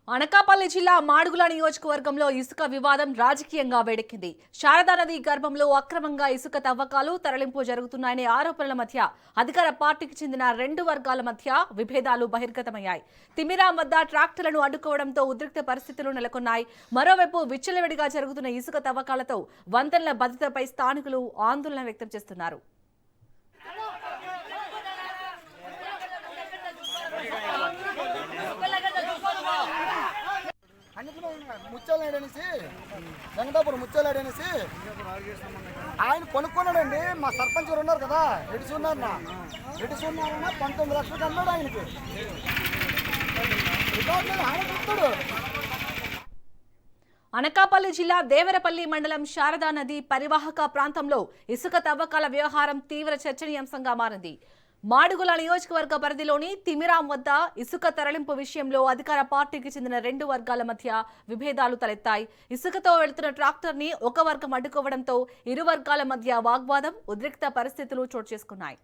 అనకాపల్లి జిల్లా మాడుగుల నియోజకవర్గంలో ఇసుక వివాదం రాజకీయంగా వేడెక్కింది. శారదా నది గర్భంలో అక్రమంగా ఇసుక తవ్వకాలు, తరలింపు జరుగుతున్నాయనే ఆరోపణల మధ్య అధికార పార్టీకి చెందిన రెండు వర్గాల మధ్య విభేదాలు బహిర్గతమయ్యాయి. తిమిరాం వద్ద ట్రాక్టర్లను అడ్డుకోవడంతో ఉద్రిక్త పరిస్థితులు నెలకొన్నాయి. మరోవైపు విచ్చలవిడిగా జరుగుతున్న ఇసుక తవ్వకాలతో వంతెనల భద్రతపై స్థానికులు ఆందోళన వ్యక్తం చేస్తున్నారు. ముచ్చాలనేసి వెంకటాపురం ముచ్చాలనేసి ఆయన కొనుక్కున్నాడండి. మా సర్పంచ్ గారు ఉన్నారు కదా, రెడ్డి ఉన్నారన్న 19 లక్షలు అన్నాడు ఆయనకి. ఆయన చెప్తాడు. అనకాపల్లి జిల్లా దేవరపల్లి మండలం శారదా నది పరివాహక ప్రాంతంలో ఇసుక తవ్వకాల వ్యవహారం తీవ్ర చర్చనీయాంశంగా మారింది. మాడుగుల నియోజకవర్గ పరిధిలోని తిమిరాం వద్ద ఇసుక తరలింపు విషయంలో అధికార పార్టీకి చెందిన రెండు వర్గాల మధ్య విభేదాలు తలెత్తాయి. ఇసుకతో వెళుతున్న ట్రాక్టర్ ని ఒక వర్గం అడ్డుకోవడంతో ఇరు వర్గాల మధ్య వాగ్వాదం, ఉద్రిక్త పరిస్థితులు చోటు చేసుకున్నాయి.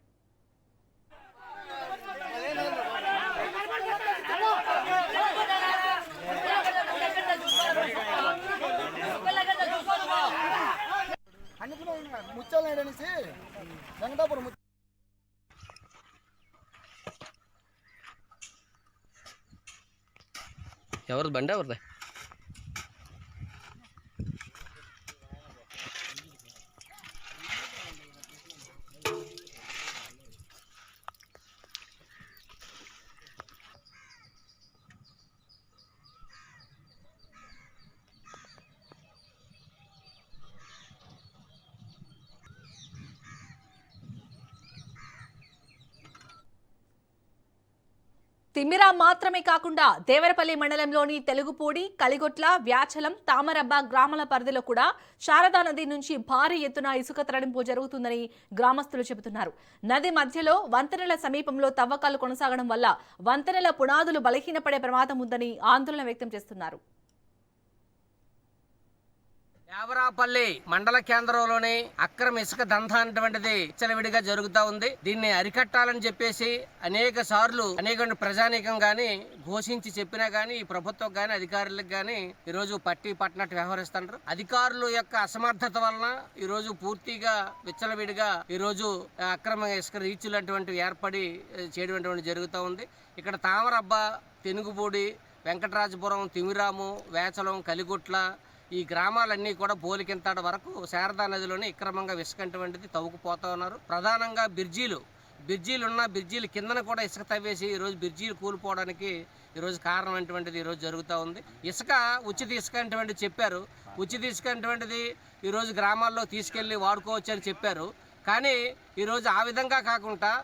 ముచ్చాలనేసి వెంకటాపురం ఎవరు బండి ఎవరిదే? తిమ్మిరాం మాత్రమే కాకుండా దేవరపల్లి మండలంలోని తెలుగుపూడి, కలిగొట్ల, వ్యాచలం, తామరబ్బ గ్రామాల పరిధిలో కూడా శారదా నది నుంచి భారీ ఎత్తున ఇసుక తరలింపు జరుగుతుందని గ్రామస్తులు చెబుతున్నారు. నది మధ్యలో వంతెనల సమీపంలో తవ్వకాలు కొనసాగడం వల్ల వంతెనల పునాదులు బలహీనపడే ప్రమాదం ఉందని ఆందోళన వ్యక్తం చేస్తున్నారు. దేవరాపల్లి మండల కేంద్రంలోని అక్రమ ఇసుక దందా అటువంటిది విచ్చలవిడిగా జరుగుతూ ఉంది. దీన్ని అరికట్టాలని చెప్పేసి అనేక సార్లు అనేక ప్రజానీకం గాని ఘోషించి చెప్పినా గానీ ఈ ప్రభుత్వం గాని అధికారులకు గాని ఈరోజు పట్టి పట్టినట్టు వ్యవహరిస్తున్నారు. అధికారుల యొక్క అసమర్థత వలన ఈరోజు పూర్తిగా విచ్చలవిడిగా ఈరోజు అక్రమ ఇసుక రీచులు అటువంటివి ఏర్పడి చేయడం జరుగుతూ ఉంది. ఇక్కడ తామరబ్బ, తెనుగుపూడి, వెంకటరాజపురం, తిమిరాము, వేచలం, కలిగుట్ల ఈ గ్రామాలన్నీ కూడా బోలికింతాడ వరకు శారదా నదిలోనే అక్రమంగా ఇసుకంటువంటిది తవ్వుకుపోతా ఉన్నారు. ప్రధానంగా బ్రిడ్జీలు ఉన్న బ్రిడ్జీల కిందన కూడా ఇసుక తవ్వేసి ఈరోజు బ్రిడ్జీలు కూలిపోవడానికి ఈరోజు కారణం అటువంటిది ఈరోజు జరుగుతూ ఉంది. ఇసుక ఉచిత ఇసుక అటువంటిది చెప్పారు. ఉచిత ఇసుక అటువంటిది ఈరోజు గ్రామాల్లో తీసుకెళ్ళి వాడుకోవచ్చు అని చెప్పారు. కానీ ఈరోజు ఆ విధంగా కాకుండా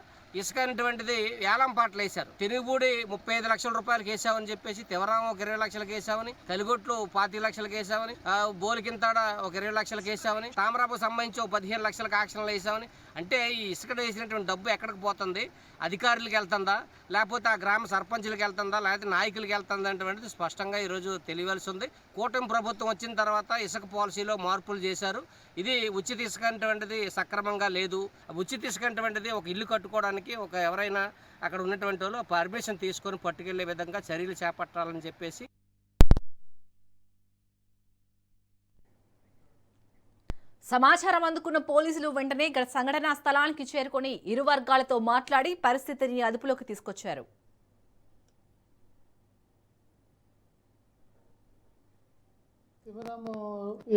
ఇసుక అనేటువంటిది వేలం పాటలు వేశారు. తిరుగుబూడి 35 లక్షల రూపాయలకి వేసామని చెప్పేసి, తివరాం ఒక 20 లక్షలకి వేసామని, కలిగొట్లు 25 లక్షలకి వేసామని, బోలికింతాడ ఒక 20 లక్షలకి వేసామని, తామరాపు సంబంధించి 15 లక్షలకు ఆక్షన్లు వేసామని. అంటే ఈ ఇసుక వేసినటువంటి డబ్బు ఎక్కడికి పోతుంది? అధికారులకు వెళ్తుందా, లేకపోతే ఆ గ్రామ సర్పంచులకు వెళ్తుందా, లేకపోతే నాయకులకు వెళ్తుందా అనేటువంటిది స్పష్టంగా ఈరోజు తెలియవలసి ఉంది. కూటమి ప్రభుత్వం వచ్చిన తర్వాత ఇసుక పాలసీలో మార్పులు చేశారు. ఇది ఉచిత ఇసుక అనేటువంటిది సక్రమంగా లేదు. ఉచిత ఇసుక అనేటువంటిది ఒక ఇల్లు కట్టుకోవడానికి ఒక ఎవరైనా అక్కడ ఉన్నటువంటి వాళ్ళు పర్మిషన్ తీసుకొని పట్టుకెళ్లే విధంగా చర్యలు చేపట్టాలని చెప్పేసి సమాచారం అందుకున్న పోలీసులు వెంటనే సంఘటనా స్థలానికి చేరుకొని ఇరు వర్గాలతో మాట్లాడి పరిస్థితిని అదుపులోకి తీసుకొచ్చారు. తిమిరాము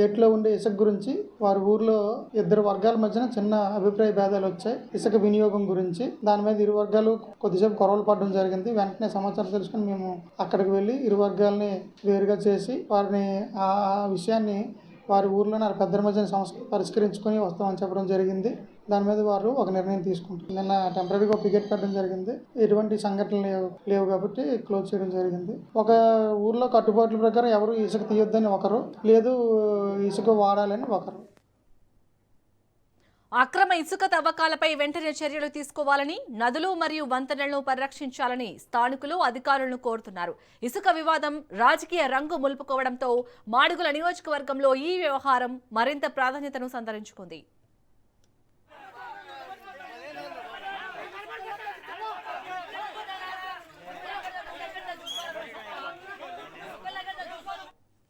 ఏట్లో ఉండే ఇసుక గురించి వారి ఊర్లో ఇద్దరు వర్గాల మధ్యన చిన్న అభిప్రాయ భేదాలు వచ్చాయి. ఇసుక వినియోగం గురించి దాని మీద ఇరు వర్గాలు కొద్దిసేపు గొడవలు పడడం జరిగింది. వెంటనే సమాచారం తెలుసుకుని మేము అక్కడికి వెళ్ళి ఇరు వర్గాలని వేరుగా చేసి వారిని ఆ విషయాన్ని వారి ఊర్లోనే పెద్దల మధ్య సమస్య పరిష్కరించుకొని వస్తామని చెప్పడం జరిగింది. దాని మీద వారు ఒక నిర్ణయం తీసుకుంటారు. నిన్న టెంపరీగా పికెట్ పెట్టడం జరిగింది. ఎటువంటి సంఘటనలు లేవు కాబట్టి క్లోజ్ చేయడం జరిగింది. ఒక ఊర్లో కట్టుబాట్ల ప్రకారం ఎవరు ఇసుక తీయొద్దని ఒకరు, లేదు ఇసుక వాడాలని ఒకరు. అక్రమ ఇసుక తవ్వకాలపై వెంటనే చర్యలు తీసుకోవాలని, నదులు మరియు వంతెనలను పరిరక్షించాలని స్థానికులు అధికారులను కోరుతున్నారు. ఇసుక వివాదం రాజకీయ రంగు ములుపుకోవడంతో మాడుగుల నియోజకవర్గంలో ఈ వ్యవహారం మరింత ప్రాధాన్యతను సంతరించుకుంది.